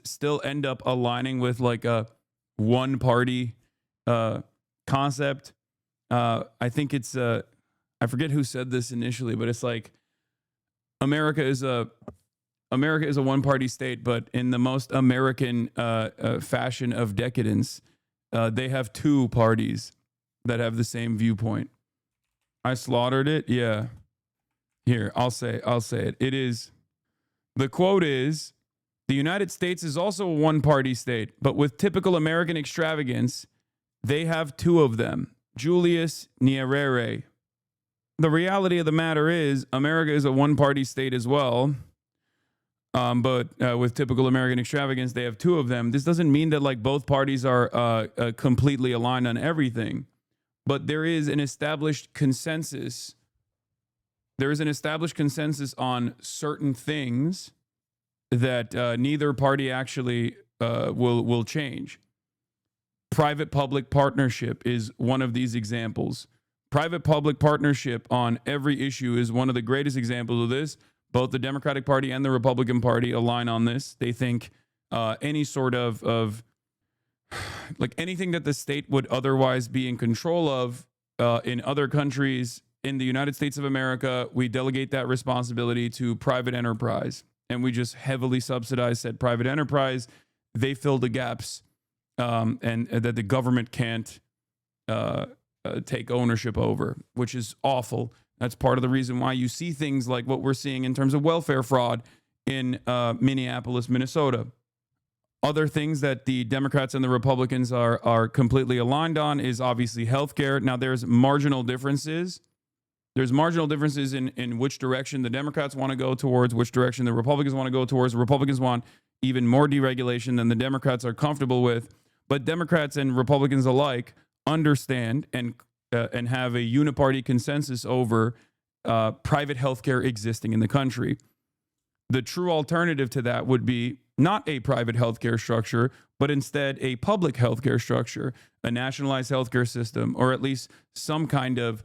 still end up aligning with like a one party concept. I think it's I forget who said this initially, but it's like America is a one party state, but in the most American fashion of decadence, they have two parties that have the same viewpoint. I slaughtered it. Yeah. Here, I'll say it. It is, the quote is, the United States is also a one party state, but with typical American extravagance, they have two of them. Julius Nyerere. The reality of the matter is, America is a one party state as well. But with typical American extravagance, they have two of them. This doesn't mean that like both parties are completely aligned on everything, but there is an established consensus. There is an established consensus on certain things that neither party actually will change. Private-public partnership is one of these examples. Private-public partnership on every issue is one of the greatest examples of this. Both the Democratic Party and the Republican Party align on this. They think any sort of like anything that the state would otherwise be in control of in other countries, in the United States of America, we delegate that responsibility to private enterprise. And we just heavily subsidize said private enterprise. They fill the gaps and that the government can't take ownership over, which is awful. That's part of the reason why you see things like what we're seeing in terms of welfare fraud in Minneapolis, Minnesota. Other things that the Democrats and the Republicans are completely aligned on is obviously healthcare. Now, there's marginal differences. There's marginal differences in which direction the Democrats want to go towards, which direction the Republicans want to go towards. The Republicans want even more deregulation than the Democrats are comfortable with. But Democrats and Republicans alike understand and have a uniparty consensus over private healthcare existing in the country. The true alternative to that would be not a private healthcare structure, but instead a public healthcare structure, a nationalized healthcare system, or at least some kind of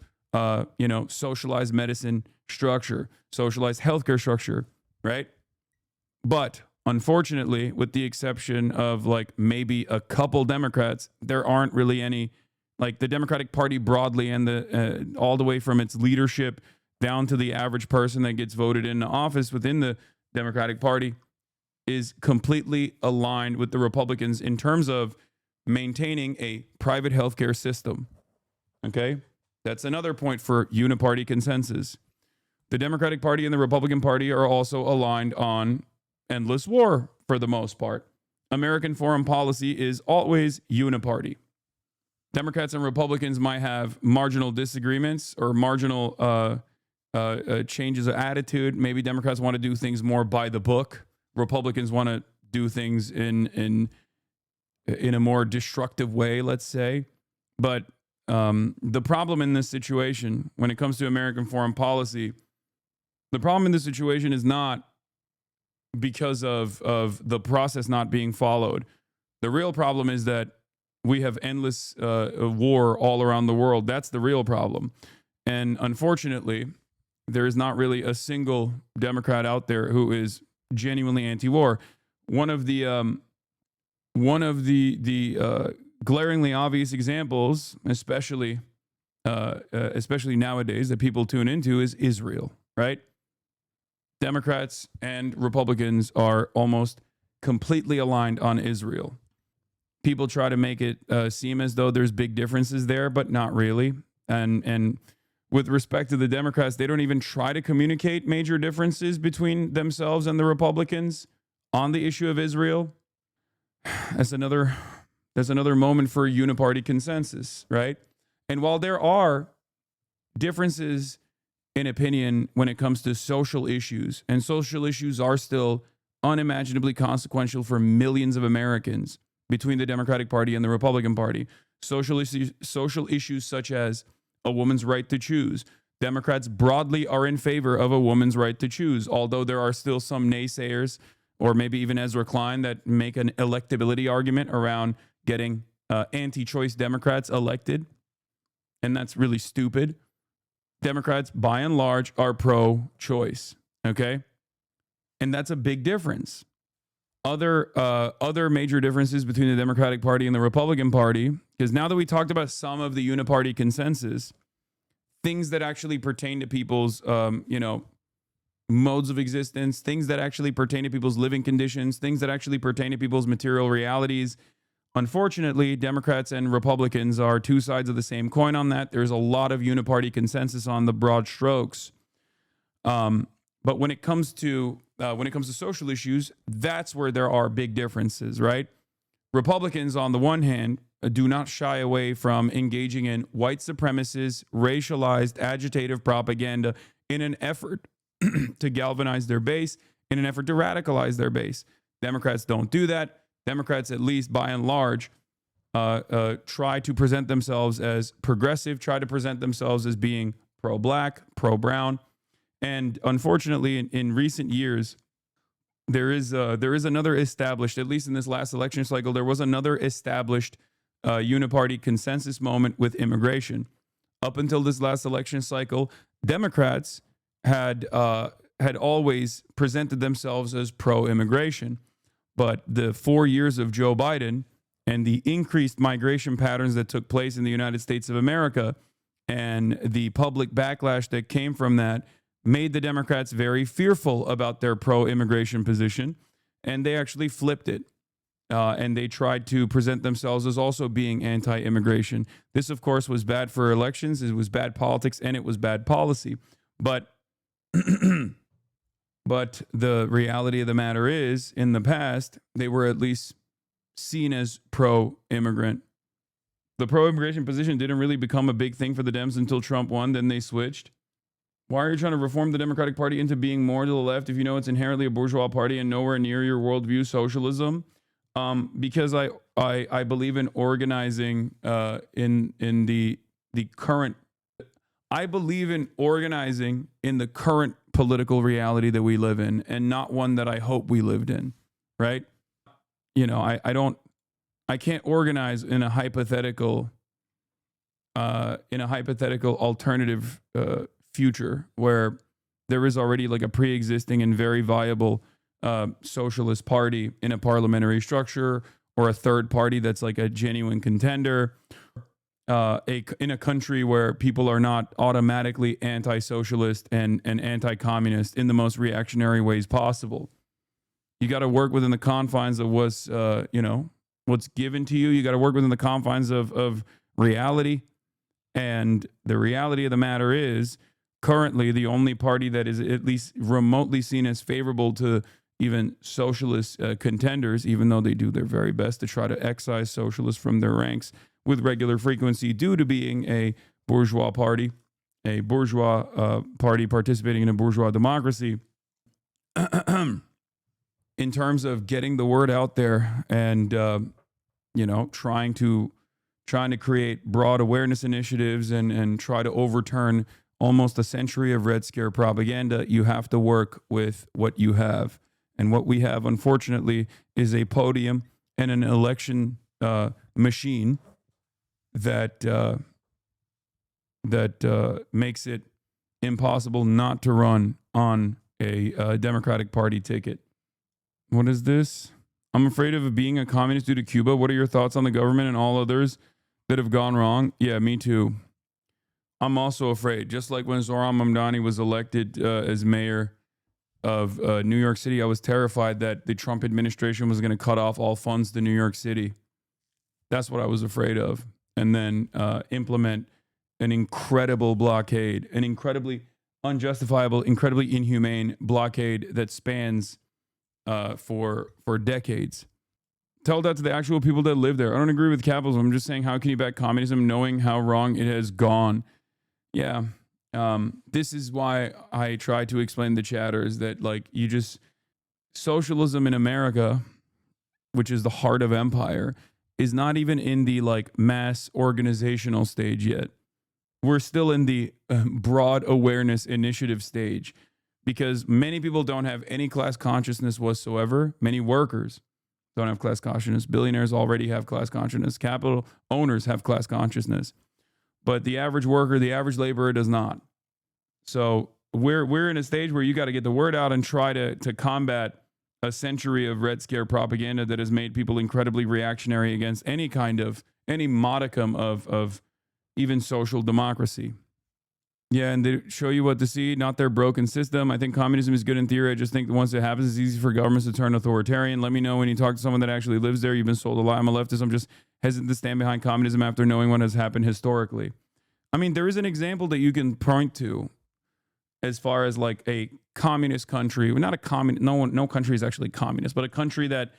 socialized medicine structure, socialized healthcare structure, right? But unfortunately, with the exception of like maybe a couple Democrats, there aren't really any. Like the Democratic Party broadly and the all the way from its leadership down to the average person that gets voted into office within the Democratic Party is completely aligned with the Republicans in terms of maintaining a private healthcare system. Okay? That's another point for uniparty consensus. The Democratic Party and the Republican Party are also aligned on endless war for the most part. American foreign policy is always uniparty. Democrats and Republicans might have marginal disagreements or marginal changes of attitude. Maybe Democrats want to do things more by the book. Republicans want to do things in a more destructive way, let's say. But the problem in this situation, when it comes to American foreign policy, the problem in this situation is not because of the process not being followed. The real problem is that we have endless war all around the world. That's the real problem. And unfortunately, there is not really a single Democrat out there who is genuinely anti-war. One of the glaringly obvious examples, especially nowadays, that people tune into is Israel, right? Democrats and Republicans are almost completely aligned on Israel. People try to make it seem as though there's big differences there, but not really. And with respect to the Democrats, they don't even try to communicate major differences between themselves and the Republicans on the issue of Israel. That's another moment for uniparty consensus, right? And while there are differences in opinion when it comes to social issues, and social issues are still unimaginably consequential for millions of Americans between the Democratic Party and the Republican Party, social issues such as a woman's right to choose. Democrats broadly are in favor of a woman's right to choose, although there are still some naysayers, or maybe even Ezra Klein, that make an electability argument around getting anti-choice Democrats elected. And that's really stupid. Democrats, by and large, are pro-choice, okay? And that's a big difference. Other major differences between the Democratic Party and the Republican Party, because now that we talked about some of the uniparty consensus, things that actually pertain to people's modes of existence, things that actually pertain to people's living conditions, things that actually pertain to people's material realities. Unfortunately, Democrats and Republicans are two sides of the same coin on that. There's a lot of uniparty consensus on the broad strokes. But when it comes to social issues, that's where there are big differences, right? Republicans, on the one hand, do not shy away from engaging in white supremacist, racialized, agitative propaganda in an effort to galvanize their base, in an effort to radicalize their base. Democrats don't do that. Democrats, at least by and large, try to present themselves as progressive, try to present themselves as being pro-black, pro-brown. And unfortunately, in recent years, there is another established, at least in this last election cycle, there was another established uniparty consensus moment with immigration. Up until this last election cycle, Democrats had always presented themselves as pro-immigration. But the 4 years of Joe Biden and the increased migration patterns that took place in the United States of America and the public backlash that came from that made the Democrats very fearful about their pro-immigration position, and they actually flipped it. And they tried to present themselves as also being anti-immigration. This, of course, was bad for elections, it was bad politics, and it was bad policy. But but the reality of the matter is, in the past, they were at least seen as pro-immigrant. The pro-immigration position didn't really become a big thing for the Dems until Trump won, then they switched. Why are you trying to reform the Democratic Party into being more to the left if you know it's inherently a bourgeois party and nowhere near your worldview socialism? Because I believe in organizing in the current. I believe in organizing in the current political reality that we live in, and not one that I hope we lived in. Right? You know, I can't organize in a hypothetical alternative future where there is already like a pre-existing and very viable socialist party in a parliamentary structure, or a third party that's like a genuine contender, in a country where people are not automatically anti-socialist and anti-communist in the most reactionary ways possible. You got to work within the confines of what's given to you. You got to work within the confines of reality. And the reality of the matter is, currently, the only party that is at least remotely seen as favorable to even socialist contenders, even though they do their very best to try to excise socialists from their ranks with regular frequency due to being a bourgeois party participating in a bourgeois democracy, in terms of getting the word out there and, trying to create broad awareness initiatives and try to overturn almost a century of Red Scare propaganda, you have to work with what you have. And what we have, unfortunately, is a podium and an election machine that makes it impossible not to run on a Democratic Party ticket. What is this? I'm afraid of being a communist due to Cuba. What are your thoughts on the government and all others that have gone wrong? Yeah, me too. I'm also afraid. Just like when Zohran Mamdani was elected as mayor of New York City, I was terrified that the Trump administration was going to cut off all funds to New York City. That's what I was afraid of. And then implement an incredible blockade, an incredibly unjustifiable, incredibly inhumane blockade that spans for decades. Tell that to the actual people that live there. I don't agree with capitalism. I'm just saying, how can you back communism knowing how wrong it has gone? Yeah. This is why I try to explain to chatters that, like, socialism in America, which is the heart of empire, is not even in the like mass organizational stage yet. We're still in the broad awareness initiative stage, because many people don't have any class consciousness whatsoever. Many workers don't have class consciousness. Billionaires already have class consciousness. Capital owners have class consciousness. But the average worker, the average laborer does not. So we're in a stage where you got to get the word out and try to combat a century of Red Scare propaganda that has made people incredibly reactionary against any modicum of even social democracy. Yeah, and they show you what to see, not their broken system. I think communism is good in theory. I just think that once it happens, it's easy for governments to turn authoritarian. Let me know when you talk to someone that actually lives there. You've been sold a lie. I'm a leftist. I'm just hesitant to stand behind communism after knowing what has happened historically. I mean, there is an example that you can point to as far as like a communist country. Well, not a communist. No country is actually communist, but a country that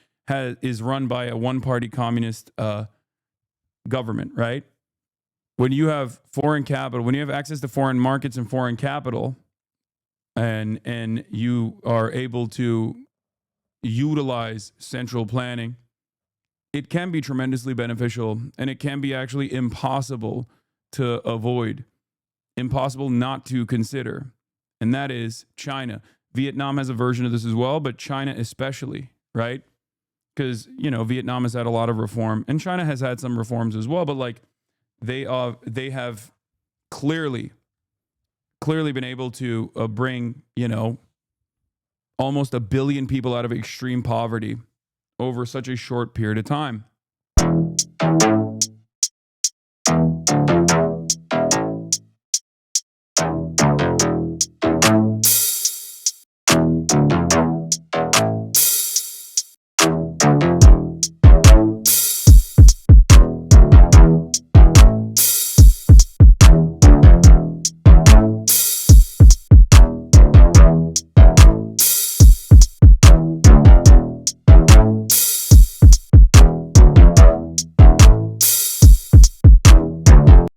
is run by a one-party communist government, right? When you have foreign capital, when you have access to foreign markets and foreign capital, and you are able to utilize central planning, it can be tremendously beneficial, and it can be actually impossible to avoid, impossible not to consider. And that is China. Vietnam has a version of this as well, but China especially, right? Because, Vietnam has had a lot of reform, and China has had some reforms as well, but like, they have clearly been able to bring, almost 1 billion people out of extreme poverty over such a short period of time.